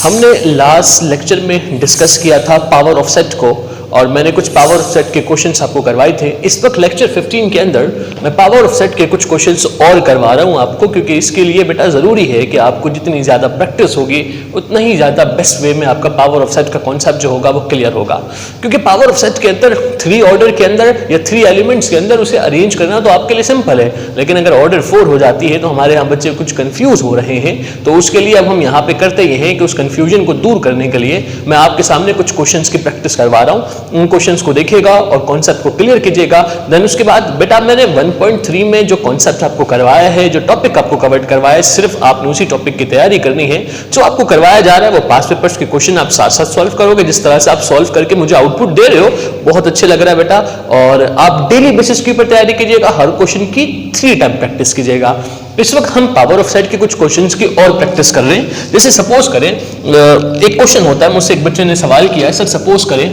हमने last lecture में discuss किया था पावर ऑफ सेट को और मैंने कुछ पावर ऑफ सेट के क्वेश्चंस आपको करवाए थे। इस वक्त लेक्चर 15 के अंदर मैं पावर ऑफ सेट के कुछ क्वेश्चंस और करवा रहा हूं आपको, क्योंकि इसके लिए बेटा ज़रूरी है कि आपको जितनी ज़्यादा प्रैक्टिस होगी उतना ही ज़्यादा बेस्ट वे में आपका पावर ऑफ सेट का कॉन्सेप्ट जो होगा वो क्लियर होगा। क्योंकि पावर ऑफ सेट के अंदर 3 ऑर्डर के अंदर या 3 एलिमेंट्स के अंदर उसे अरेंज करना तो आपके लिए सिंपल है, लेकिन अगर ऑर्डर 4 हो जाती है तो हमारे यहाँ बच्चे कुछ कन्फ्यूज हो रहे हैं। तो उसके लिए अब हम यहाँ पे करते ये हैं कि उस कन्फ्यूजन को दूर करने के लिए मैं आपके सामने कुछ क्वेश्चंस की प्रैक्टिस करवा रहा हूँ। उन क्वेश्चंस को देखिएगा और कॉन्सेप्ट को क्लियर कीजिएगा। देन उसके बाद बेटा मैंने 1.3 में जो कॉन्सेप्ट आपको करवाया है, जो टॉपिक आपको कवर करवाया है, सिर्फ आपने उसी टॉपिक की तैयारी करनी है। जो आपको करवाया जा रहा है वो पास पेपर्स के क्वेश्चन आप साथ साथ सॉल्व करोगे। जिस तरह से आप सॉल्व करके मुझे आउटपुट दे रहे हो बहुत अच्छे लग रहा है बेटा। और आप डेली बेसिस के ऊपर तैयारी कीजिएगा, हर क्वेश्चन की 3 टाइम प्रैक्टिस कीजिएगा। इस वक्त हम पावर ऑफ सेट के कुछ क्वेश्चंस की और प्रैक्टिस कर रहे हैं। जैसे सपोज करें एक क्वेश्चन होता है, मुझसे एक बच्चे ने सवाल किया है, सर सपोज करें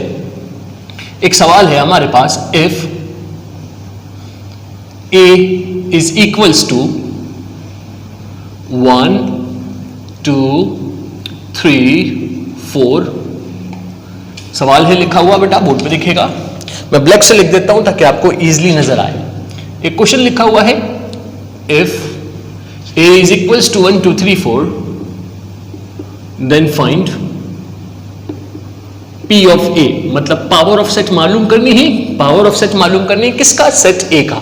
एक सवाल है हमारे पास, if a is equals to 1 2 3 4। सवाल है लिखा हुआ बेटा, बोर्ड पे दिखेगा, मैं ब्लैक से लिख देता हूं ताकि आपको इजीली नजर आए। एक क्वेश्चन लिखा हुआ है, if a is equals to 1 2 3 4 then find p of a। मतलब पावर ऑफ सेट मालूम करनी है। पावर ऑफ सेट मालूम करनी है किसका? सेट a का।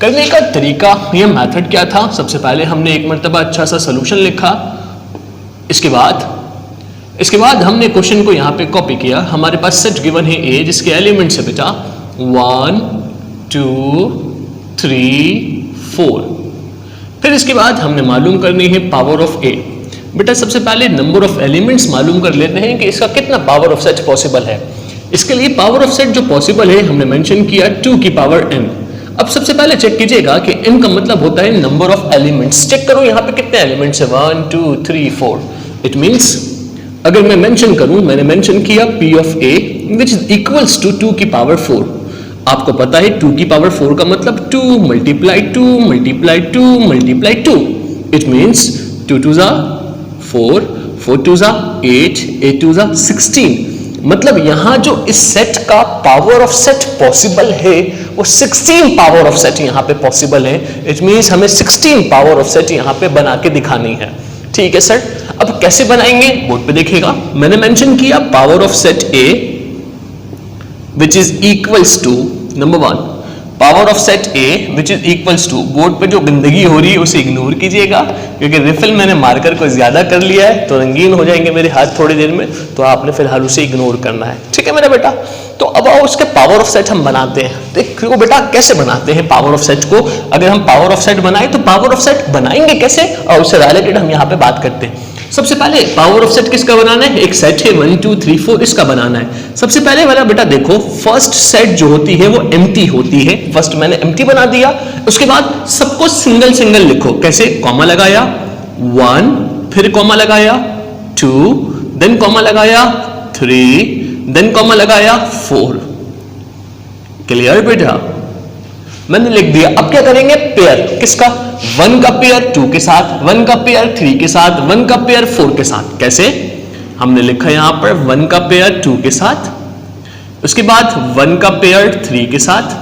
करने का तरीका या मेथड क्या था? सबसे पहले हमने एक मर्तबा अच्छा सा सॉल्यूशन लिखा। इसके बाद हमने क्वेश्चन को यहां पे कॉपी किया। हमारे पास सेट गिवन है a, जिसके एलिमेंट्स है बेटा 1 2 3 4। फिर इसके बाद हमने मालूम करनी है पावर ऑफ a। बेटा सबसे पहले नंबर ऑफ एलिमेंट्स मालूम कर लेते हैं कि इसका कितना पावर ऑफ सेट पॉसिबल है। इसके लिए पावर ऑफ सेट जो पॉसिबल है हमने मेंशन किया 2 की पावर n। अब सबसे पहले चेक कीजिएगा कि n का मतलब होता है नंबर ऑफ एलिमेंट्स। चेक करो यहाँ पे कितने एलिमेंट्स है, 1 2 3 4। इट मींस अगर मैं मेंशन करूं, मैंने मेंशन किया p of a which is equals to 2 की पावर 4। आपको पता है 2 की पावर 4 का मतलब 2 multiply 2 multiply 2 multiply 2। It means 2 2 जा 4 4 2 जा 8 8 2 जा 16। मतलब यहां जो इस सेट का पावर ऑफ सेट पॉसिबल है वो 16 पावर ऑफ सेट यहां पे पॉसिबल है। इट मींस हमें 16 पावर ऑफ सेट यहां पे बना के दिखानी है। ठीक है सर, अब कैसे बनाएंगे बोर्ड पे देखिएगा। मैंने मेंशन किया power of set a which is equals to number 1 power of set a which is equals to, board पे जो गंदगी हो रही है उसे इग्नोर कीजिएगा क्योंकि रिफिल मैंने मार्कर को ज्यादा कर लिया है तो रंगीन हो जाएंगे मेरे हाथ थोड़ी देर में, तो आपने फिलहाल उसे इग्नोर करना है। ठीक है मेरा बेटा। तो अब आओ उसके पावर ऑफ सेट हम बनाते हैं। देखो बेटा कैसे बनाते हैं पावर ऑफ सेट को। अगर हम पावर ऑफ सेट बनाए तो पावर ऑफ सेट बनाएंगे कैसे, और उससे रिलेटेड हम यहाँ पे बात करते हैं। सबसे पहले पावर ऑफ सेट किसका बनाना है? एक सेट है 1 2 3 4, इसका बनाना है। सबसे पहले वाला बेटा देखो, फर्स्ट सेट जो होती है वो एम्प्टी होती है। फर्स्ट मैंने एम्प्टी बना दिया। उसके बाद सबको सिंगल सिंगल लिखो। कैसे? कॉमा लगाया 1, फिर कॉमा लगाया 2, देन कॉमा लगाया 3, देन कॉमा लगाया 4। क्लियर बेटा? मैंने लिख दिया। अब क्या करेंगे? पेयर किसका? 1 का पेयर 2 के साथ, 1 का पेयर 3 के साथ, 1 का पेयर 4 के साथ। कैसे? हमने लिखा यहां पर 1 का पेयर 2 के साथ, उसके बाद 1 का पेयर 3 के साथ।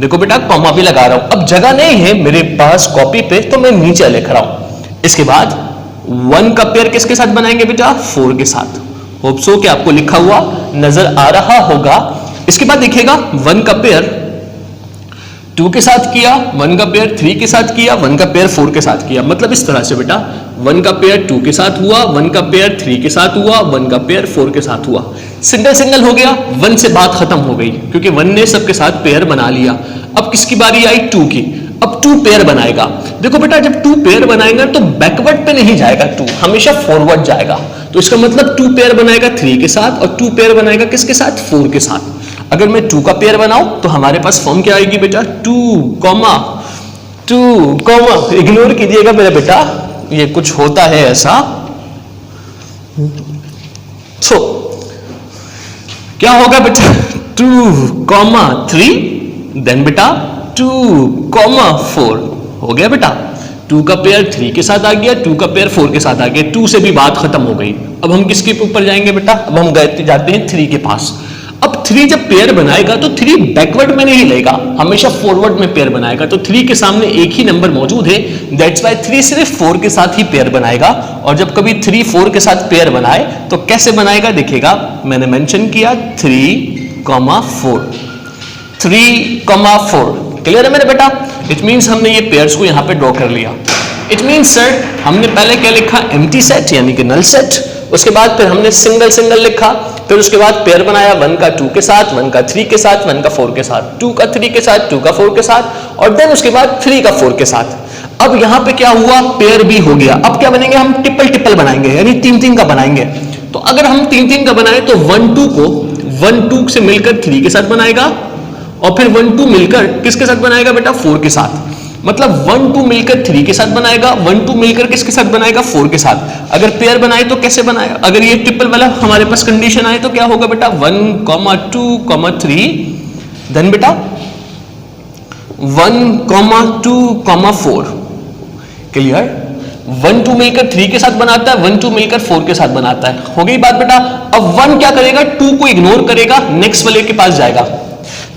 देखो बेटा कॉमा भी लगा रहा हूं, अब जगह नहीं है मेरे पास कॉपी पे तो मैं नीचे लिख रहा हूं। इसके बाद 1 का पेयर किसके साथ बनाएंगे बेटा? 4 के साथ। होप सो कि आपको लिखा हुआ नजर आ रहा होगा। इसके बाद देखिएगा 1 का पेयर 2 के साथ किया, 1 का पेयर 3 के साथ किया, 1 का पेयर 4 के साथ किया। मतलब इस तरह से बेटा 1 का पेयर 2 के साथ हुआ, 1 का पेयर 3 के साथ हुआ, 1 का पेयर 4 के साथ हुआ। सिंगल सिंगल हो गया, 1 से बात खत्म हो गई क्योंकि 1 ने सबके साथ पेयर बना लिया। अब किसकी बारी आई? 2 की। अब 2 पेयर बनाएगा। देखो बेटा जब 2 पेयर बनाएगा तो बैकवर्ड पे नहीं जाएगा, 2 हमेशा फॉरवर्ड जाएगा। तो इसका मतलब 2 पेयर बनाएगा 3 के साथ और 2 पेयर बनाएगा किसके साथ? 4 के साथ। अगर मैं 2 का पेयर बनाऊं तो हमारे पास फॉर्म क्या आएगी बेटा? 2 कॉमा 2 कॉमा, इग्नोर कीजिएगा मेरा बेटा, ये कुछ होता है ऐसा। सो क्या होगा बेटा? 2 कॉमा 3, देन बेटा 2 कॉमा 4 हो गया बेटा। 2 का पेयर 3 के साथ आ गया, 2 का पेयर 4 के साथ आ गया, 2 से भी बात खत्म हो गई। अब हम किसके ऊपर जाएंगे बेटा? अब हम जाते हैं 3 के पास। अब 3 जब पेयर बनाएगा तो 3 बैकवर्ड में नहीं लेगा, हमेशा फॉरवर्ड में पेयर बनाएगा। तो 3 के सामने एक ही नंबर मौजूद है, दैट्स वाई 3 सिर्फ 4 के साथ ही पेयर बनाएगा। और जब कभी 3 4 के साथ पेयर बनाए तो कैसे बनाएगा देखिएगा, मैंने मेंशन किया 3,4, 3,4। क्लियर है मेरे बेटा? इट मींस हमने ये पेयर्स को यहां पे ड्रॉ कर लिया। इट मींस सर हमने पहले क्या लिखा? एम्प्टी सेट यानी कि नल सेट। उसके बाद फिर हमने सिंगल सिंगल लिखा, फिर उसके बाद पेयर बनाया 1 का 2 के साथ, 1 का 3 के साथ, 1 का 4 के साथ, 2 का 3 के साथ, 2 का 4 के साथ, और देन उसके बाद 3 का 4 के साथ। अब यहां पे क्या हुआ? पेयर भी हो गया। अब क्या बनेंगे? हम ट्रिपल ट्रिपल बनाएंगे, यानी 3-3 का बनाएंगे। तो अगर हम 3-3 का बनाए तो 1-2 को 1-2 से मिलकर 3 के साथ बनाएगा, और फिर 1-2 मिलकर किसके साथ बनाएगा बेटा? 4 के साथ। मतलब 1-2 मिलकर 3 के साथ बनाएगा, 1-2 मिलकर किसके साथ बनाएगा? 4 के साथ। अगर पेयर बनाए तो कैसे बनाएगा? अगर ये ट्रिपल वाला हमारे पास कंडीशन आए तो क्या होगा बेटा? 1, 2, 3, देन बेटा 1, 2, 4। क्लियर? 1-2 मिलकर 3 के साथ बनाता है, 1-2 मिलकर 4 के साथ बनाता है। हो गई बात बेटा? अब 1 क्या करेगा? 2 को इग्नोर करेगा, नेक्स्ट वाले के पास जाएगा,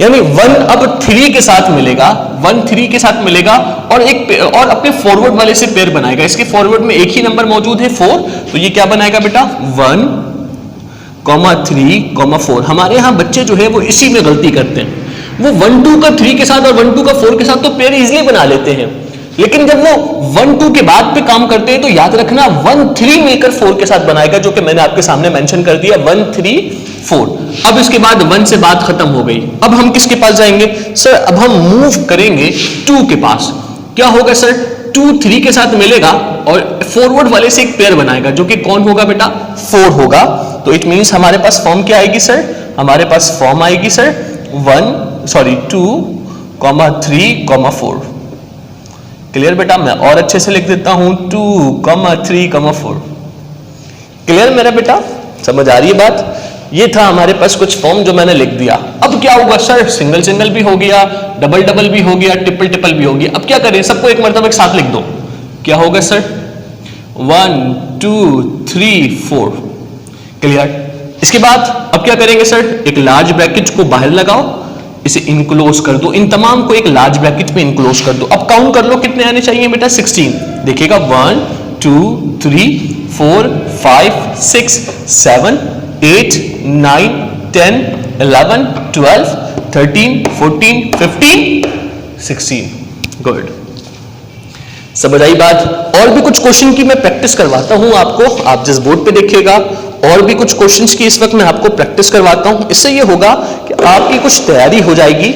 यानी 1 अब 3 के साथ मिलेगा, 1 3 के साथ मिलेगा, और अपने फॉरवर्ड वाले से पेयर बनाएगा। इसके फॉरवर्ड में एक ही नंबर मौजूद है 4, तो ये क्या बनाएगा बेटा? 1, 3, 4। हमारे यहां बच्चे जो है वो इसी में गलती करते हैं, वो 1-2 का 3 के साथ और 1-2 का 4 के साथ तो पेयर इजीली बना लेते हैं, लेकिन जब वो 1-2 के बाद पे काम करते हैं तो याद रखना 1-3 मिलकर 4 के साथ बनाएगा, जो कि मैंने आपके सामने मेंशन कर दिया 1-3-4। अब इसके बाद 1 से बात खत्म हो गई। अब हम किसके पास जाएंगे? सर अब हम मूव करेंगे 2 के पास। क्या होगा सर? 2 3 के साथ मिलेगा और फॉरवर्ड वाले से एक पेयर बनाएगा, जो कि कौन होगा बेटा? 4 होगा। तो इट मींस हमारे पास फॉर्म क्या आएगी सर? हमारे पास फॉर्म आएगी सर 2, 3, 4। क्लियर बेटा? मैं और अच्छे से लिख देता हूं 2, 3, 4। क्लियर मेरा बेटा? समझ आ रही है बात? ये था हमारे पास कुछ फॉर्म जो मैंने लिख दिया। अब क्या होगा सर? सिंगल सिंगल भी हो गया, डबल डबल भी हो गया, ट्रिपल ट्रिपल भी हो गया। अब क्या करें? सबको एक मरतबा एक साथ लिख दो। क्या होगा सर? 1, 2, 3, 4। क्लियर? इसके बाद अब क्या करेंगे सर? एक लार्ज ब्रैकेट को बाहर लगाओ, इसे इनक्लोज कर दो, इन तमाम को एक लार्ज ब्रैकेट में इनक्लोज कर दो। अब काउंट कर लो कितने आने चाहिए बेटा? 16। देखिएगा 1, 2, 3, 4, 5, 6, 7, 8, 9, 10, 11, 12, 13, 14, 15, 16। गुड, समझ आई बात? और भी कुछ क्वेश्चन की मैं प्रैक्टिस करवाता हूं आपको, आप जिस बोर्ड पे देखिएगा, और भी कुछ क्वेश्चंस की इस वक्त मैं आपको प्रैक्टिस करवाता हूं। इससे ये होगा कि आपकी कुछ तैयारी हो जाएगी,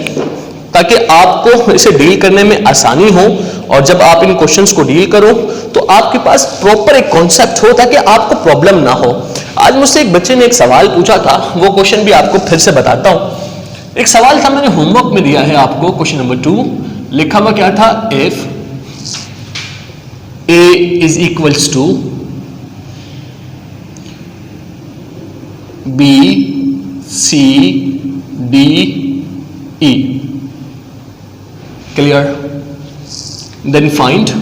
ताकि आपको इसे डील करने में आसानी हो, और जब आप इन क्वेश्चंस को डील करो तो आपके पास प्रॉपर एक कॉन्सेप्ट हो, ताकि आपको प्रॉब्लम ना हो। आज मुझसे एक बच्चे ने एक सवाल पूछा था, वो क्वेश्चन भी आपको फिर से बताता हूं। एक सवाल था, मैंने होमवर्क में दिया है आपको, क्वेश्चन नंबर 2। लिखा हुआ क्या था? If A is equals to B, C, D, E. Clear? Then find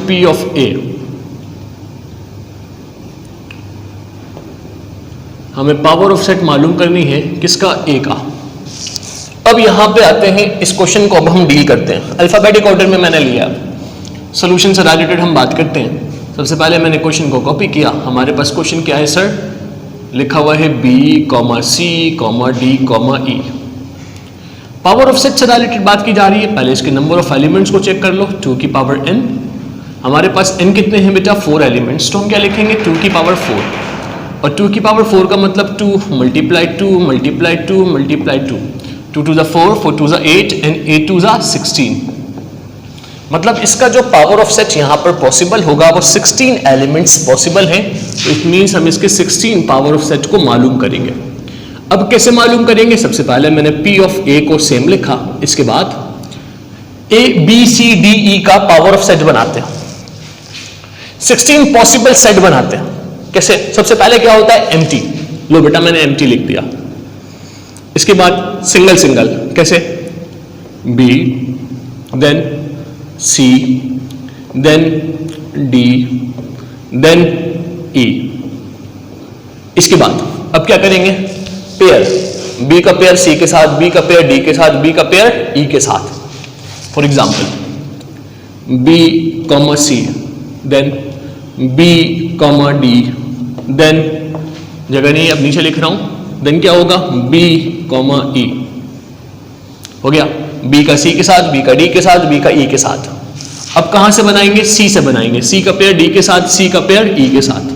P of A. हमें पावर ऑफ सेट मालूम करनी है, किसका? A का। अब यहां पे आते हैं, इस क्वेश्चन को अब हम डील करते हैं। अल्फाबेटिक ऑर्डर में मैंने लिया, सॉल्यूशन से रिलेटेड हम बात करते हैं। सबसे पहले मैंने क्वेश्चन को कॉपी किया। हमारे पास क्वेश्चन क्या है सर? लिखा हुआ है B, C, D, E। Power of set से रिलेटेड बात की जा रही है। पहले इसके नंबर ऑफ एलिमेंट्स को चेक कर लो, 2 की पावर n। हमारे पास n कितने हैं बेटा? 4 एलिमेंट्स। तो हम क्या लिखेंगे? 2 की पावर 4। और 2 की पावर 4 का मतलब 2 multiply 2 multiply 2 multiply 2, 2 to the 4, 4 to the 8 and 8 to the 16। मतलब इसका जो पावर ऑफ सेट यहां पर पॉसिबल होगा वो 16 एलिमेंट्स पॉसिबल हैं। तो इट मींस हम इसके 16 पावर ऑफ सेट को मालूम करेंगे। अब कैसे मालूम करेंगे? सबसे पहले मैंने P of A को सेम लिखा, इसके बाद A, B, C, D, E का पावर ऑफ सेट बनाते हैं, 16 पॉसिबल सेट बनाते हैं। कैसे? सबसे पहले क्या होता है? एम्प्टी। लो बेटा मैंने एम्प्टी लिख दिया। इसके बाद सिंगल सिंगल, कैसे? B, देन सी, देन डी, देन ई। इसके बाद अब क्या करेंगे, पेयर, बी का पेयर सी के साथ, बी का पेयर डी के साथ, बी का पेयर ई के साथ। For example B comma C, then B comma D, then जगह नहीं अब नीचे लिख रहा हूं, देन क्या होगा बी कॉमा ई। हो गया, बी का सी के साथ, बी का डी के साथ, बी का ई के साथ। अब कहां से बनाएंगे, सी से बनाएंगे, सी का पेयर डी के साथ, सी का पेयर ई के साथ।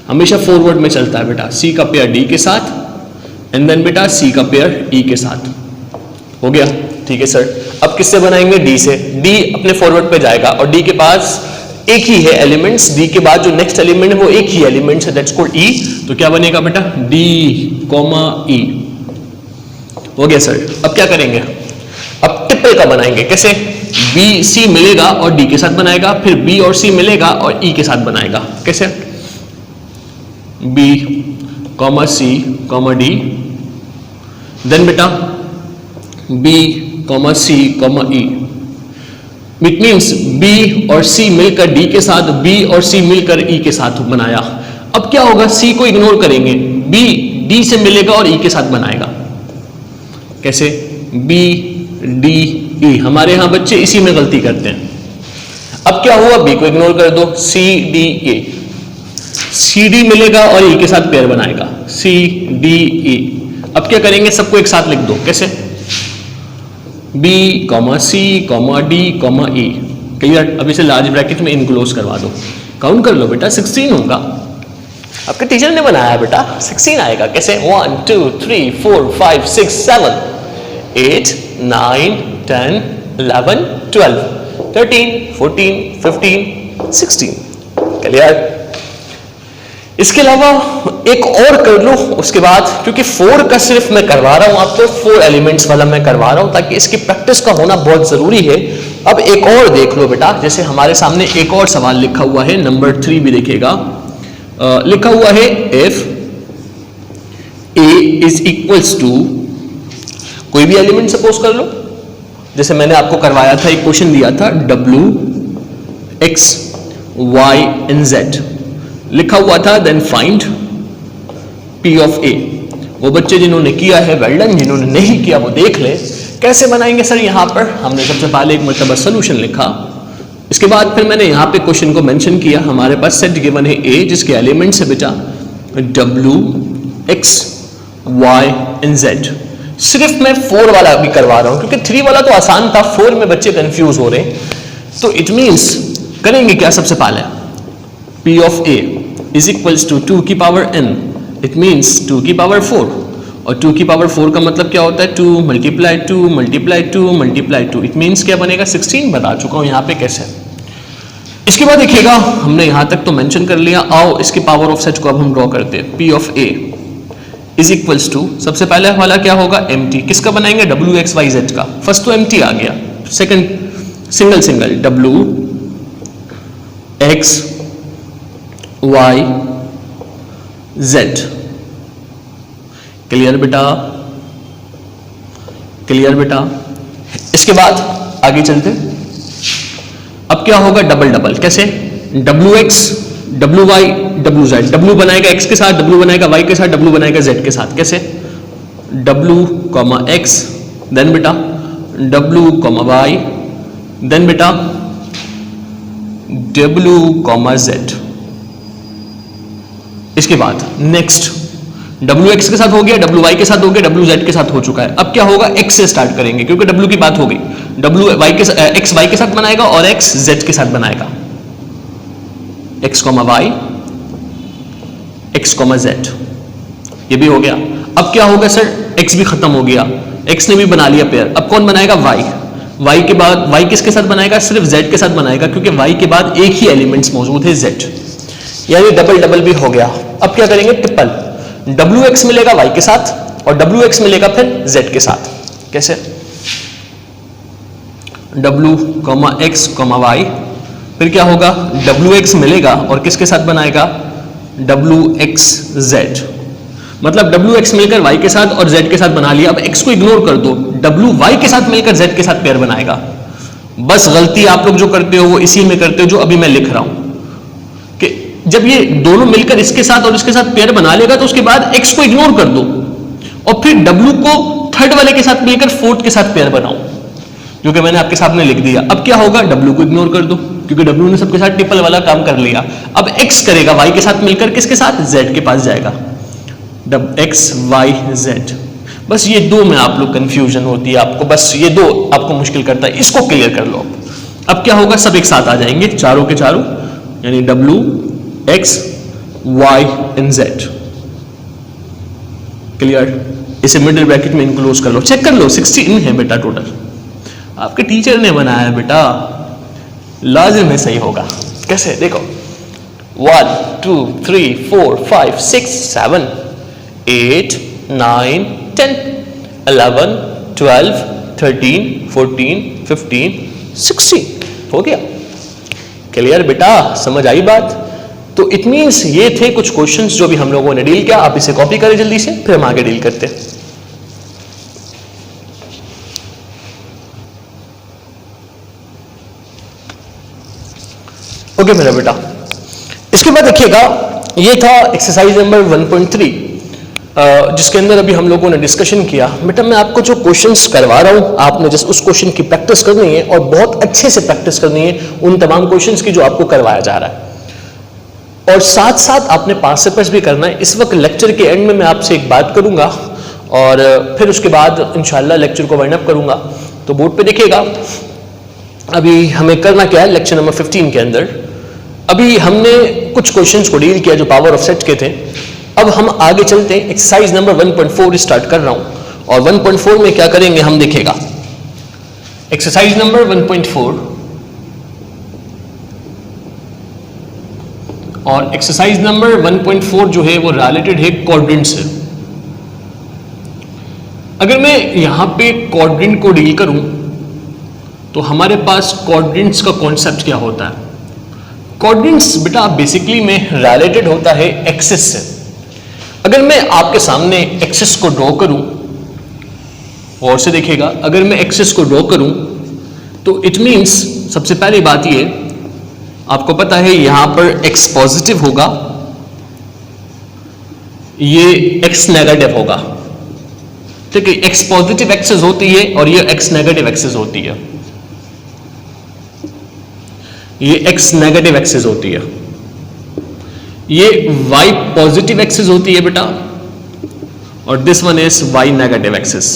हमेशा फॉरवर्ड में चलता है बेटा, सी का पेयर डी के साथ एंड देन बेटा सी का पेयर ई के साथ। हो गया, ठीक है सर। अब किससे बनाएंगे, डी से। डी अपने फॉरवर्ड पे जाएगा और डी के पास एक ही है एलिमेंट्स, डी के बाद जो नेक्स्ट एलिमेंट है वो एक ही एलिमेंट्स है, दैट्स कॉल्ड ई। तो क्या बनेगा बेटा, डी कॉमा ई। हो गया सर। अब क्या करेंगे, अब ट्रिपल का बनाएंगे। कैसे, बी सी मिलेगा और डी के साथ बनाएगा, फिर बी और सी मिलेगा और ई के साथ बनाएगा। कैसे, B comma C comma D, then बेटा B comma C comma E. It means B और सी मिलकर डी के साथ, बी और सी मिलकर ई के साथ बनाया। अब क्या होगा, सी को इग्नोर करेंगे, बी डी से मिलेगा और ई के साथ बनाएगा। कैसे, बी डी ई। हमारे यहां बच्चे इसी में गलती करते हैं। अब क्या हुआ, बी को इग्नोर कर दो, C D A, C D मिलेगा और ई के साथ पेयर बनाएगा, सी डी ई। अब क्या करेंगे, सबको एक साथ लिख दो। कैसे, B comma C comma D comma E. Clear. अब इसे लार्ज ब्रैकेट में इनक्लोज करवा दो। काउंट कर लो बेटा, 16 होगा। आपके टीचर ने बनाया बेटा, 16 आएगा। कैसे, 1 2 3 4 5 6 7 8 9 10 11 12 13 14 15 16। क्लियर। इसके अलावा एक और कर लो उसके बाद, क्योंकि 4 का सिर्फ मैं करवा रहा हूं आपको, 4 एलिमेंट्स वाला मैं करवा रहा हूं ताकि इसकी प्रैक्टिस का होना बहुत जरूरी है। अब एक और देख लो बेटा, जैसे हमारे सामने एक और सवाल लिखा हुआ है, नंबर 3 भी देखिएगा। लिखा हुआ है if a is equals to, कोई भी एलिमेंट सपोज कर लो, जैसे मैंने आपको करवाया था, एक क्वेश्चन दिया था w x y and z लिखा हुआ था, then find p of a। वो बच्चे जिन्होंने किया है वेल डन, जिन्होंने नहीं किया वो देख ले। कैसे बनाएंगे सर, यहां पर हमने सबसे पहले एक मरतबा सोल्यूशन लिखा, इसके बाद फिर मैंने यहां पे क्वेश्चन को मेंशन किया। हमारे पास सेट गिवन है a, जिसके एलिमेंट्स है बेटा w x y and z। सिर्फ मैं 4 वाला भी करवा रहा हूं क्योंकि 3 वाला तो आसान था, 4 में बच्चे कंफ्यूज हो रहे हैं। तो इट मींस करेंगे क्या, सबसे पहले p of a is equals to 2 की पावर n, इट मींस 2 की पावर 4, और 2 की पावर 4 का मतलब क्या होता है, 2 multiply 2 multiply 2 multiply 2। It means क्या बनेगा, 16। बता चुका हूं यहां पे कैसे। इसके बाद देखिएगा, हमने यहां तक तो मेंशन कर लिया। आओ इसके पावर ऑफ सेट को अब हम ड्रॉ करते हैं। p of a is equals to, सबसे पहले वाला क्या होगा, एम्प्टी। किसका बनाएंगे, w x y z का। फर्स्ट तो एम्प्टी आ गया, second single single w x y z। Clear बेटा, क्लियर बेटा। इसके बाद आगे चलते, अब क्या होगा, डबल डबल। कैसे, w x w y w z, w बनाएगा x के साथ, w बनाएगा y के साथ, w बनाएगा z के साथ। कैसे, w कॉमा x, देन बेटा w कॉमा y, देन बेटा w कॉमा z। इसके बाद नेक्स्ट wx के साथ हो गया, wy के साथ हो गया, wz के साथ हो चुका है। अब क्या होगा, x से स्टार्ट करेंगे क्योंकि w की बात हो गई। x y के साथ बनाएगा और x z के साथ बनाएगा, x comma y x comma z। ये भी हो गया। अब क्या होगा सर, x भी खत्म हो गया, x ने भी बना लिया पेयर। अब कौन बनाएगा, y के बाद y किसके साथ बनाएगा, सिर्फ z के साथ बनाएगा क्योंकि y के बाद एक ही एलिमेंट्स मौजूद है z, यानी डबल डबल भी हो गया। अब क्या करेंगे, ट्रिपल। wx मिलेगा y के साथ और wx मिलेगा फिर z के साथ। कैसे, w x y, फिर क्या होगा, wx मिलेगा और किसके साथ बनाएगा, wxz। मतलब wx मिलकर y के साथ और z के साथ बना लिया। अब x को इग्नोर कर दो, wy के साथ मिलकर z के साथ पेयर बनाएगा, बस गलती आप लोग जो करते हो वो इसी में करते हो जो अभी मैं लिख रहा हूं कि जब ये दोनों मिलकर इसके साथ और इसके साथ पेयर बना लेगा तो उसके बाद x को इग्नोर कर दो और फिर w को थर्ड वाले के साथ मिलकर फोर्थ के साथ पेयर बनाओ, जो कि मैंने आपके सामने लिख दिया। अब क्या होगा, w को इग्नोर कर दो क्योंकि w ने सबके साथ ट्रिपल वाला काम कर लिया। अब x करेगा y के साथ मिलकर किसके साथ, z के पास जाएगा, x y z। बस ये दो में आप लोग कंफ्यूजन होती है आपको, बस ये दो आपको मुश्किल करता है, इसको क्लियर कर लो। अब क्या होगा, सब एक साथ आ जाएंगे चारों के चारों, यानी w x y and z। Clear, इसे मिडिल ब्रैकेट में इनक्लोज कर लो, चेक कर लो 16 है बेटा टोटल, आपके टीचर ने बनाया है बेटा, लाजिम है सही होगा। कैसे देखो, 1 2 3 4 5 6 7 8 9 10 11 12 13 14 15 16 हो गया। क्लियर बेटा, समझ आई बात। तो इट मींस ये थे कुछ क्वेश्चंस जो भी हम लोगों ने डील किया। आप इसे कॉपी करें जल्दी से, फिर हम आगे डील करते हैं। ओके मेरा बेटा, इसके बाद देखिएगा, ये था एक्सरसाइज नंबर 1.3 जिसके अंदर अभी हम लोगों ने डिस्कशन किया। बेटा मैं आपको जो क्वेश्चंस करवा रहा हूं, आपने जस्ट उस क्वेश्चन की प्रैक्टिस करनी है और बहुत अच्छे से प्रैक्टिस करनी है उन तमाम क्वेश्चंस की जो आपको करवाया जा रहा है, और साथ साथ आपने पास से पास भी करना है। इस वक्त लेक्चर के एंड में मैं आपसे एक बात करूंगा और फिर उसके बाद इंशाल्लाह लेक्चर को वाइंड अप करूंगा। तो बोर्ड पे देखिएगा, अभी हमें करना क्या है लेक्चर नंबर 15 के अंदर। अभी हमने कुछ क्वेश्चंस को डील किया जो पावर ऑफ सेट के थे। अब हम आगे चलते हैं, एक्सरसाइज नंबर 1.4 स्टार्ट कर रहा हूं, और 1.4 में क्या करेंगे हम देखिएगा। एक्सरसाइज नंबर 1.4 और एक्सरसाइज नंबर 1.4 जो है वो रिलेटेड है क्वाड्रेंट से। अगर मैं यहां पे क्वाड्रेंट को डील करूं तो हमारे पास क्वाड्रेंट्स का कॉन्सेप्ट क्या होता है। क्वाड्रेंट्स बेटा बेसिकली में रिलेटेड होता है एक्सिस से। अगर मैं आपके सामने एक्सिस को ड्रॉ करूं, और से देखिएगा, अगर मैं एक्सिस को ड्रॉ करूं तो इट मींस सबसे पहली बात ये, आपको पता है यहां पर x पॉजिटिव होगा, ये x नेगेटिव होगा, ठीक है। x पॉजिटिव एक्सिस होती है और ये x नेगेटिव एक्सिस होती है, ये x नेगेटिव एक्सिस होती है, ये y पॉजिटिव एक्सिस होती है बेटा, और this one is y negative axis.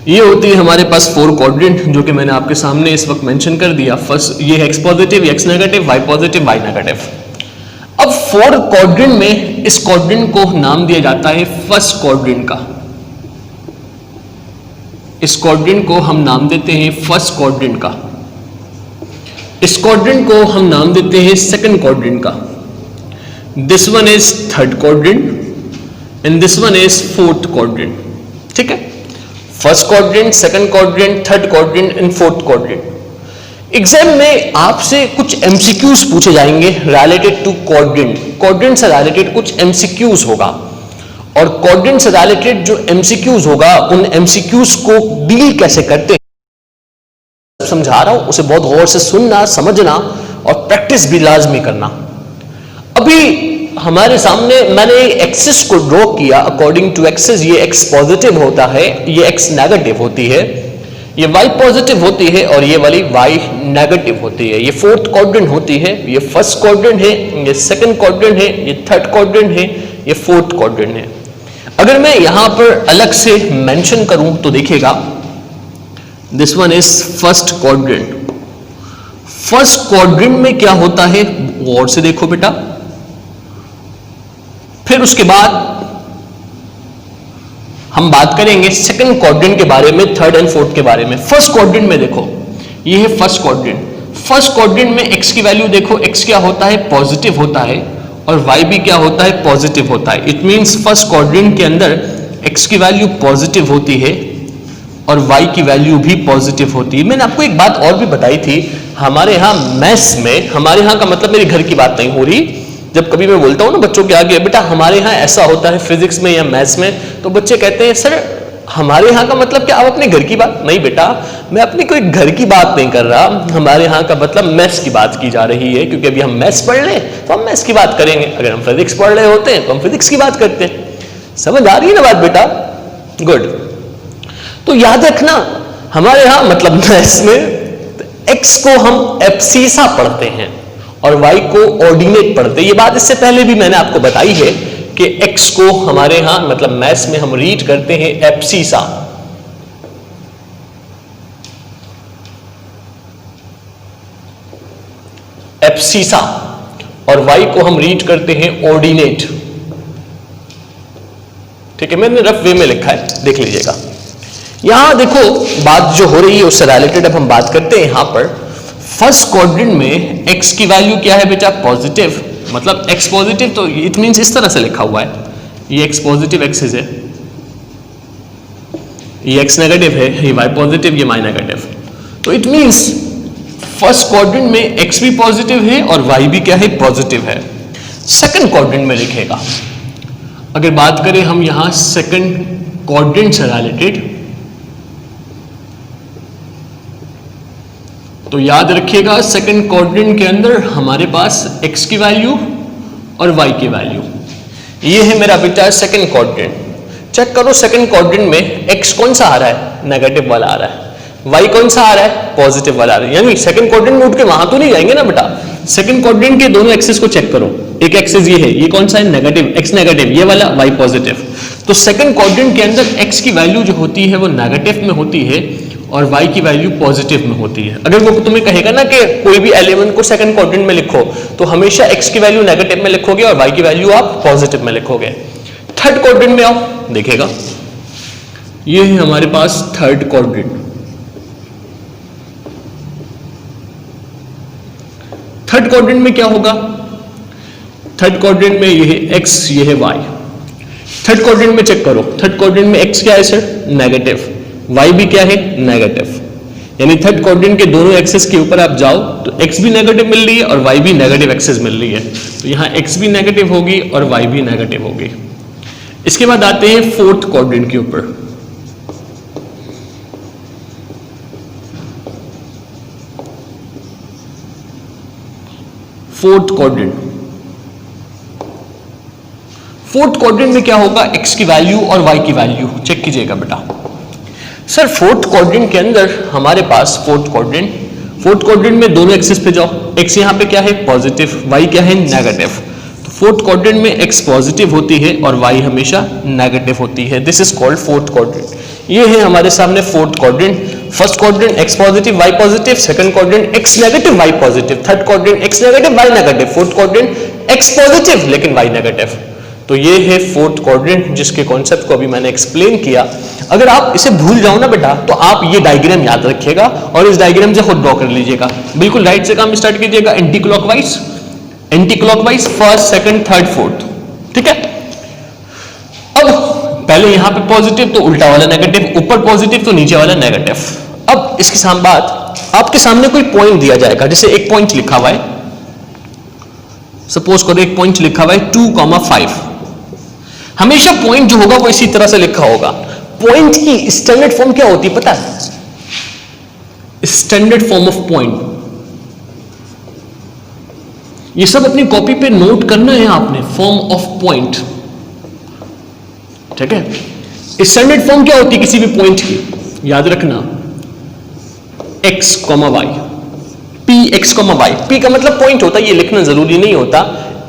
ये होती है हमारे पास 4 क्वाड्रेंट जो कि मैंने आपके सामने इस वक्त मेंशन कर दिया। फर्स्ट ये है x positive, x negative, y positive, y negative. अब 4 क्वाड्रेंट में इस क्वाड्रेंट को नाम दिया जाता है फर्स्ट क्वाड्रेंट का। इस क्वाड्रेंट को हम नाम देते हैं फर्स्ट क्वाड्रेंट का। इस क्वाड्रेंट को हम नाम देते हैं सेकंड क्वाड्रेंट का। This one is third quadrant and this one is fourth quadrant, ठीक है। First quadrant, second quadrant, third quadrant and fourth quadrant. Exam में आपसे कुछ एमसीक्यूज पूछे जाएंगे रिलेटेड टू क्वाड्रेंट। क्वाड्रेंट से रिलेटेड कुछ एमसीक्यूज होगा, और क्वाड्रेंट से रिलेटेड जो एमसीक्यूज होगा उन एमसीक्यूज को डील कैसे करते हैं समझा रहा हूं, उसे बहुत गौर से सुनना, समझना और प्रैक्टिस भी लाजमी करना। अभी हमारे सामने मैंने एक्सिस को ड्रॉ किया अकॉर्डिंग टू एक्सिस। ये x पॉजिटिव होता है, ये x नेगेटिव होती है, ये y पॉजिटिव होती है और ये वाली y नेगेटिव होती है। ये फोर्थ क्वाड्रेंट होती है, ये फर्स्ट क्वाड्रेंट है, ये सेकंड क्वाड्रेंट है, ये थर्ड क्वाड्रेंट है, ये फोर्थ क्वाड्रेंट है। अगर मैं यहां पर अलग से मेंशन करूं तो देखिएगा, this one is first quadrant. First quadrant में क्या होता है गौर से देखो बेटा। फिर उसके बाद हम बात करेंगे सेकंड क्वाड्रेंट के बारे में, थर्ड एंड फोर्थ के बारे में। फर्स्ट क्वाड्रेंट में देखो, ये है फर्स्ट क्वाड्रेंट। फर्स्ट क्वाड्रेंट में x की वैल्यू देखो, x क्या होता है, पॉजिटिव होता है, और y भी क्या होता है, पॉजिटिव होता है। इट मींस फर्स्ट क्वाड्रेंट के अंदर x की वैल्यू पॉजिटिव होती है और y की वैल्यू भी पॉजिटिव होती है। मैंने आपको एक बात और भी बताई थी, हमारे यहाँ मैथ्स में, हमारे यहाँ का मतलब मेरे घर की बात नहीं हो रही, जब कभी मैं बोलता हूँ ना बच्चों के आगे, बेटा हमारे यहाँ ऐसा होता है फिजिक्स में या मैथ्स में, तो बच्चे कहते हैं सर हमारे यहाँ का मतलब क्या? आप अपने घर की बात? नहीं बेटा, मैं अपनी कोई घर की बात नहीं कर रहा, हमारे यहाँ का मतलब मैथ्स की बात की जा रही है, क्योंकि अभी हम मैथ्स पढ़ रहे हैं तो हम मैथ्स की बात करेंगे, अगर हम फिजिक्स पढ़ रहे होते हैं तो हम फिजिक्स की बात करते हैं। समझ आ रही है ना बात बेटा? गुड। तो याद रखना, हमारे यहाँ मतलब मैथ्स में एक्स को हम एब्सिसा पढ़ते हैं और वाई को ऑर्डिनेट पढ़ते हैं। ये बात इससे पहले भी मैंने आपको बताई है कि एक्स को हमारे यहां मतलब मैथ्स में हम रीड करते हैं एब्सिसा, एब्सिसा, और वाई को हम रीड करते हैं ऑर्डिनेट। ठीक है, मैंने रफ वे में लिखा है, देख लीजिएगा। यहां देखो बात जो हो रही है उससे रिलेटेड अब हम बात करते हैं। यहां पर फर्स्ट क्वाड्रेंट में एक्स की वैल्यू क्या है बेटा? पॉजिटिव, मतलब एक्स पॉजिटिव, तो इट मींस इस तरह से लिखा हुआ है, ये एक्स पॉजिटिव एक्सिस है, ये एक्स नेगेटिव है, ये वाई पॉजिटिव, ये वाई नेगेटिव। तो इट मींस फर्स्ट क्वाड्रेंट में एक्स भी पॉजिटिव है और वाई भी क्या है? पॉजिटिव है। सेकंड क्वाड्रेंट में लिखेगा, अगर बात करें हम यहां सेकंड क्वाड्रेंट से रिलेटेड, तो याद रखिएगा सेकंड क्वाड्रेंट के अंदर हमारे पास x की वैल्यू और y की वैल्यू, ये है मेरा बेटा सेकंड क्वाड्रेंट। चेक करो सेकंड क्वाड्रेंट में x कौन सा आ रहा है? नेगेटिव वाला आ रहा है। y कौन सा आ रहा है? पॉजिटिव वाला आ रहा है। यानी सेकंड क्वाड्रेंट में उठ के वहां तो नहीं जाएंगे ना बेटा। सेकंड क्वाड्रेंट के दोनों एक्सिस को चेक करो, एक एक्सिस ये है, ये कौन सा है? नेगेटिव, x नेगेटिव, ये वाला y पॉजिटिव। तो सेकंड क्वाड्रेंट के अंदर x की वैल्यू जो होती है वो नेगेटिव में होती है और y की वैल्यू पॉजिटिव में होती है। अगर वो तुम्हें कहेगा ना कि कोई भी एलिमेंट को सेकंड क्वाड्रेंट में लिखो, तो हमेशा x की वैल्यू नेगेटिव में लिखोगे और y की वैल्यू आप पॉजिटिव में लिखोगे। थर्ड क्वाड्रेंट में आओ, देखिएगा ये है हमारे पास थर्ड क्वाड्रेंट। थर्ड क्वाड्रेंट में क्या होगा? थर्ड क्वाड्रेंट में ये है x, ये है y। थर्ड क्वाड्रेंट में चेक करो, थर्ड क्वाड्रेंट में x क्या है सर? नेगेटिव, y भी क्या है? नेगेटिव। यानी थर्ड क्वाड्रेंट के दोनों एक्सिस के ऊपर आप जाओ तो x भी नेगेटिव मिल रही है और y भी नेगेटिव एक्सिस मिल रही है, तो यहां x भी नेगेटिव होगी और y भी नेगेटिव होगी। इसके बाद आते हैं फोर्थ क्वाड्रेंट के ऊपर। फोर्थ क्वाड्रेंट, फोर्थ क्वाड्रेंट में क्या होगा? x की वैल्यू और y की वैल्यू चेक कीजिएगा बेटा। सर फोर्थ क्वाड्रेंट के अंदर हमारे पास फोर्थ क्वाड्रेंट में दोनों एक्सिस पे जाओ, x यहाँ पे क्या है? पॉजिटिव, y क्या है? नेगेटिव। तो फोर्थ क्वाड्रेंट में x पॉजिटिव होती है और y हमेशा नेगेटिव होती है। This is called fourth quadrant. ये है हमारे सामने fourth quadrant. First quadrant x positive, y positive, second quadrant x negative, y positive, third quadrant x negative, y negative, fourth quadrant x positive लेकिन y negative. तो ये है fourth quadrant, जिसके concept को अभी मैंने एक्सप्लेन किया। अगर आप इसे भूल जाओ ना बेटा, तो आप ये डायग्राम याद रखिएगा और इस डायग्राम से खुद ड्रॉ कर लीजिएगा। बिल्कुल राइट से काम स्टार्ट कीजिएगा, anti clockwise, first, second, third, fourth. ठीक है, अब पहले यहां पे पॉजिटिव तो उल्टा वाला नेगेटिव, ऊपर पॉजिटिव तो नीचे वाला नेगेटिव। अब इसके सामने बात, आपके सामने कोई पॉइंट दिया जाएगा, जैसे एक पॉइंट लिखा हुआ है, सपोज करो एक पॉइंट लिखा हुआ है 2,5। हमेशा पॉइंट जो होगा वो इसी तरह से लिखा होगा। पॉइंट की स्टैंडर्ड फॉर्म क्या होती है पता है? स्टैंडर्ड फॉर्म ऑफ पॉइंट, ये सब अपनी कॉपी पे नोट करना है आपने, फॉर्म ऑफ पॉइंट। ठीक है, स्टैंडर्ड फॉर्म क्या होती है किसी भी पॉइंट की? याद रखना x, y, px, y। p का मतलब पॉइंट होता है, ये लिखना जरूरी नहीं होता।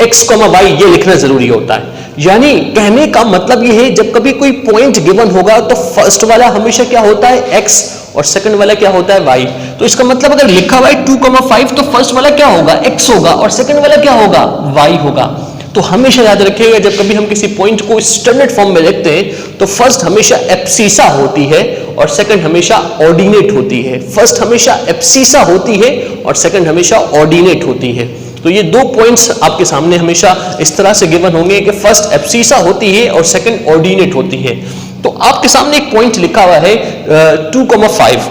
x, y ये लिखना जरूरी होता है। यानी कहने का मतलब ये है, जब कभी कोई पॉइंट गिवन होगा तो फर्स्ट वाला हमेशा क्या होता है? x और सेकंड वाला क्या होता है? y। तो इसका मतलब अगर लिखा हुआ है 2,5 तो फर्स्ट वाला क्या होगा? x होगा और सेकंड वाला क्या होगा? y होगा। तो हमेशा याद रखिएगा, जब कभी हम किसी पॉइंट को स्टैंडर्ड फॉर्म में लिखते हैं तो फर्स्ट हमेशा एब्सिसा होती है और सेकंड हमेशा ऑर्डिनेट होती है। फर्स्ट हमेशा एब्सिसा होती है और सेकंड हमेशा ऑर्डिनेट होती है। तो ये दो पॉइंट्स आपके सामने हमेशा इस तरह से गिवन होंगे कि फर्स्ट एब्सिसा होती है और सेकंड ऑर्डिनेट होती है। तो आपके सामने एक पॉइंट लिखा हुआ है 2,5,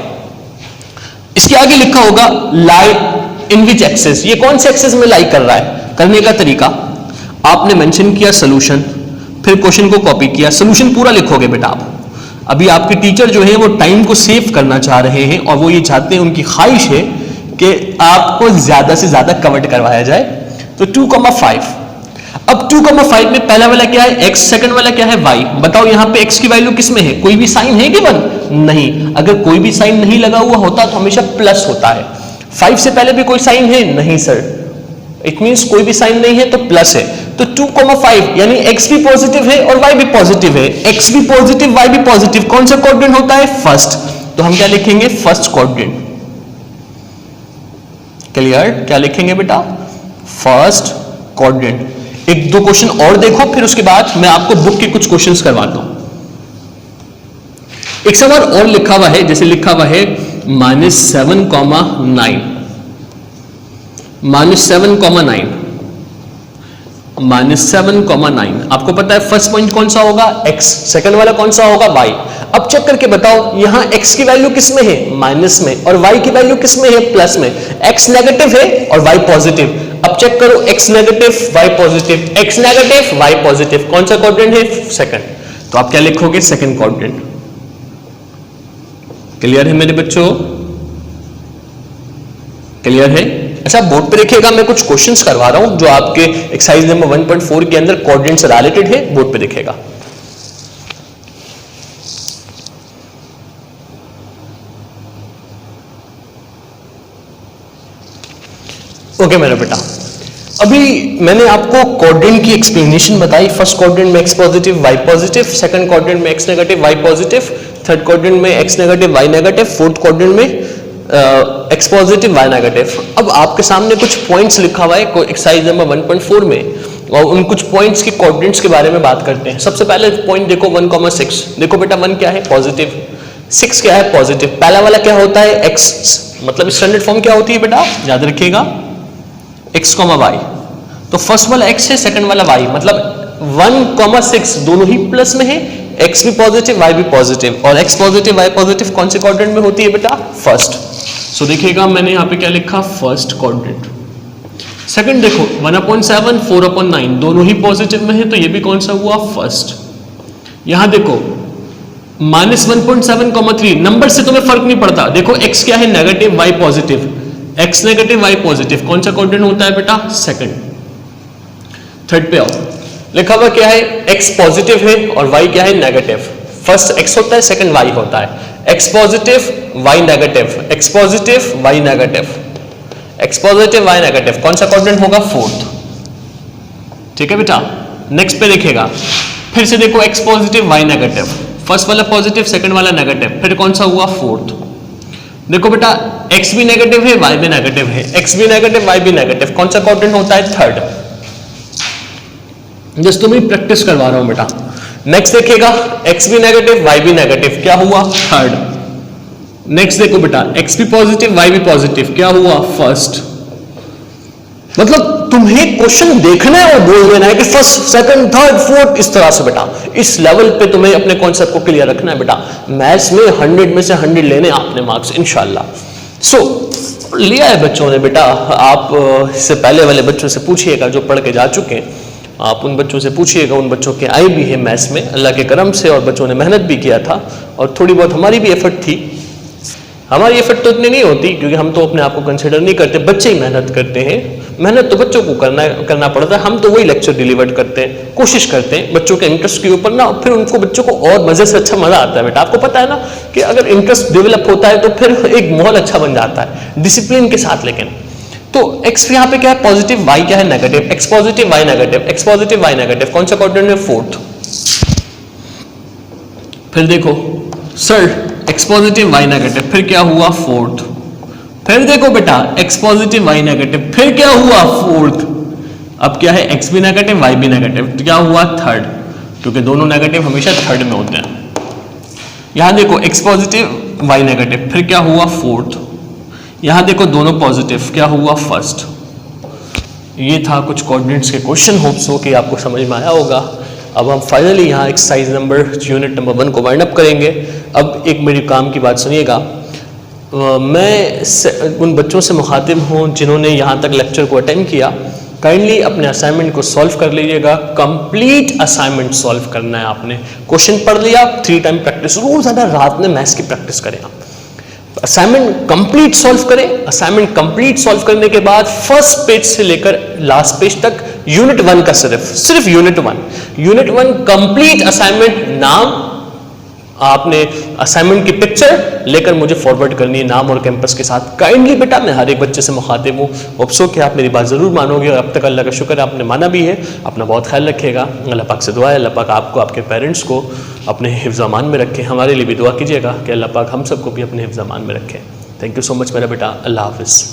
इसके आगे लिखा होगा लाई इन विच एक्सिस। ये कौन से एक्सिस में लाई कर रहा है? करने का तरीका आपने मेंशन किया सोल्यूशन, फिर क्वेश्चन को कॉपी किया, सोल्यूशन पूरा लिखोगे बेटा आप। अभी आपके टीचर जो है वो टाइम को सेव करना चाह रहे हैं और वो ये चाहते हैं, उनकी ख्वाहिश है कि आपको ज्यादा से ज्यादा कवर करवाया जाए। तो 2,5। अब 2,5 में पहला वाला क्या है x, सेकंड वाला क्या है y। बताओ यहाँ पे x की वैल्यू किस में है, कोई भी साइन है गिवन? नहीं। अगर कोई भी साइन नहीं लगा हुआ होता तो हमेशा प्लस होता है। 5 से पहले भी कोई साइन है? नहीं सर। इट मींस कोई भी साइन नहीं है तो प्लस है। तो 2,5 यानी x भी पॉजिटिव है और y भी पॉजिटिव है। x भी पॉजिटिव, y भी पॉजिटिव, कौन सा क्वाड्रेंट होता है? फर्स्ट। तो हम क्या लिखेंगे? First quadrant. क्लियर? क्या लिखेंगे बेटा? First quadrant. एक दो क्वेश्चन और देखो, फिर उसके बाद मैं आपको बुक के कुछ क्वेश्चंस करवाता हूं। एक सवाल और लिखा हुआ है, जैसे लिखा हुआ है -7,9 -7,9 -7,9। आपको पता है फर्स्ट पॉइंट कौन सा होगा? x, सेकंड वाला कौन सा होगा? y। अब चेक करके बताओ यहां x की वैल्यू किस में है? माइनस में, और y की वैल्यू किस में है? प्लस में। x नेगेटिव है और y पॉजिटिव। अब चेक करो, x negative y positive, x negative y positive, कौन सा क्वाड्रेंट है? सेकंड। तो आप क्या लिखोगे? Second quadrant. क्लियर है मेरे बच्चों? क्लियर है? अच्छा, बोर्ड पे देखिएगा, मैं कुछ क्वेश्चंस करवा रहा हूं जो आपके एक्सरसाइज नंबर 1.4 के अंदर क्वाड्रेंट से रिलेटेड है। बोर्ड पे देखिएगा। ओके मेरा बेटा, अभी मैंने आपको क्वाड्रेंट की एक्सप्लेनेशन बताई। फर्स्ट क्वाड्रेंट में x positive y positive, second quadrant में x negative y positive, third quadrant में x negative y negative, fourth quadrant में x पॉजिटिव y नेगेटिव। अब आपके सामने कुछ पॉइंट्स लिखा हुआ है एक्सरसाइज नंबर 1.4 में, और उन कुछ पॉइंट्स के कोऑर्डिनेट्स के बारे में बात करते हैं। सबसे पहले पॉइंट देखो 1,6। देखो बेटा 1 क्या है? पॉजिटिव। 6 क्या है? पॉजिटिव। पहला वाला क्या होता है? x, मतलब स्टैंडर्ड फॉर्म क्या होती है बेटा? याद रखिएगा, x, y। तो फर्स्ट वाला x है, सेकंड वाला y, मतलब 1,6 दोनों ही प्लस में है। x भी पॉजिटिव, y भी पॉजिटिव, और x पॉजिटिव y पॉजिटिव कौन से क्वाड्रेंट में होती है बेटा? फर्स्ट। सो देखिएगा मैंने यहाँ पे क्या लिखा? First quadrant. सेकंड देखो 1/7 4/9 दोनों ही पॉजिटिव में है, तो ये भी कौन सा हुआ? फर्स्ट। यहां देखो -1.7,3 नंबर से तुम्हें फर्क नहीं पड़ता। देखो x क्या है? Negative, y positive, x negative y positive, कौन सा क्वाड्रेंट होता है बेटा? सेकंड। थर्ड पे आओ, लिखा हुआ क्या है? x पॉजिटिव है और y क्या है? नेगेटिव। फर्स्ट x होता है, सेकंड y होता है। x positive y negative, x positive y negative, x positive y negative, कौन सा क्वाड्रेंट होगा? फोर्थ। ठीक है बेटा, नेक्स्ट पे देखिएगा, फिर से देखो x positive y negative, first वाला पॉजिटिव, सेकंड वाला नेगेटिव, फिर कौन सा हुआ? फोर्थ। देखो बेटा x भी नेगेटिव है, y भी नेगेटिव है, x भी नेगेटिव, y भी नेगेटिव, कौन सा क्वाड्रेंट होता है? थर्ड। जस्ट तुम्हें प्रैक्टिस करवा रहा हूं बेटा। नेक्स्ट देखिएगा, x भी नेगेटिव, y भी नेगेटिव, क्या हुआ? थर्ड। नेक्स्ट देखो बेटा, x भी पॉजिटिव, y भी पॉजिटिव, क्या हुआ? फर्स्ट। मतलब तुम्हें क्वेश्चन देखना है और बोल देना है कि फर्स्ट, सेकंड, थर्ड, फोर्थ, इस तरह से बेटा। इस लेवल पे तुम्हें अपने कॉन्सेप्ट को क्लियर रखना है बेटा। मैथ्स में 100 में से 100 लेने आपने मार्क्स इंशाल्लाह। सो लिया है बच्चों ने बेटा। आप इससे पहले वाले बच्चों से पूछिएगा जो पढ़ के जा चुके हैं, आप उन बच्चों से पूछिएगा, उन बच्चों के आई भी है मैथ्स में अल्लाह के करम से, और बच्चों ने मेहनत भी किया था, और थोड़ी बहुत हमारी भी एफर्ट थी। हमारी एफर्ट तो इतनी नहीं होती क्योंकि हम तो अपने आप को कंसिडर नहीं करते, बच्चे ही मेहनत करते हैं। मेहनत तो बच्चों को करना पड़ता है, हम तो वही लेक्चर डिलीवर करते हैं, कोशिश करते हैं बच्चों के इंटरेस्ट के ऊपर ना, फिर उनको बच्चों को और मजे से अच्छा मजा आता है बेटा। आपको पता है ना कि अगर इंटरेस्ट डेवलप होता है तो फिर एक माहौल अच्छा बन जाता है डिसिप्लिन के साथ। लेकिन तो x यहाँ पे क्या है? पॉजिटिव, y क्या है? Negative, x positive y negative, x positive y negative, कौन सा क्वाड्रेंट है? फोर्थ। फिर देखो sir x positive y negative, फिर क्या हुआ? फोर्थ। फिर देखो बेटा x पॉजिटिव y नेगेटिव, फिर क्या हुआ? फोर्थ। अब क्या है? x भी नेगेटिव, y भी नेगेटिव, तो क्या हुआ? थर्ड, क्योंकि दोनों नेगेटिव हमेशा थर्ड में होते हैं। यहां देखो x पॉजिटिव y नेगेटिव, फिर क्या हुआ? फोर्थ। यहां देखो दोनों पॉजिटिव, क्या हुआ? फर्स्ट। ये था कुछ कोऑर्डिनेट्स के क्वेश्चन, होप्स हो कि आपको समझ में आया होगा। अब हम फाइनली यहाँ एक्सरसाइज यूनिट नंबर 1 को वाइंड अप करेंगे। अब एक मेरी काम की बात सुनिएगा, मैं उन बच्चों से मुखातिब हूँ जिन्होंने यहाँ तक लेक्चर को अटेंड किया, काइंडली अपने असाइनमेंट को सॉल्व कर लीजिएगा। कंप्लीट असाइनमेंट सॉल्व करना है आपने। क्वेश्चन पढ़ लिया, 3 टाइम प्रैक्टिस, रोजाना रात में मैथ्स की प्रैक्टिस करें आप। असाइनमेंट कंप्लीट सॉल्व करें। असाइनमेंट कंप्लीट सॉल्व करने के बाद फर्स्ट पेज से लेकर लास्ट पेज तक यूनिट 1 का सिर्फ यूनिट 1 कंप्लीट असाइनमेंट, नाम आपने असाइनमेंट की पिक्चर लेकर मुझे फॉरवर्ड करनी है नाम और कैंपस के साथ। काइंडली बेटा, मैं हर एक बच्चे से मुखातिब हूँ, होप्सो कि आप मेरी बात जरूर मानोगे और अब तक अल्लाह का शुक्र है आपने माना भी है। अपना बहुत ख्याल रखिएगा। अल्लाह पाक से दुआ है अल्लाह पाक आपको, आपके पेरेंट्स को अपने हिफ्ज़ अमान में रखें। हमारे लिए भी दुआ कीजिएगा कि अल्लाह पाक हम सबको भी अपने हिफ्ज़ अमान में रखें। थैंक यू सो मच मेरा बेटा। अल्लाह हाफिज़।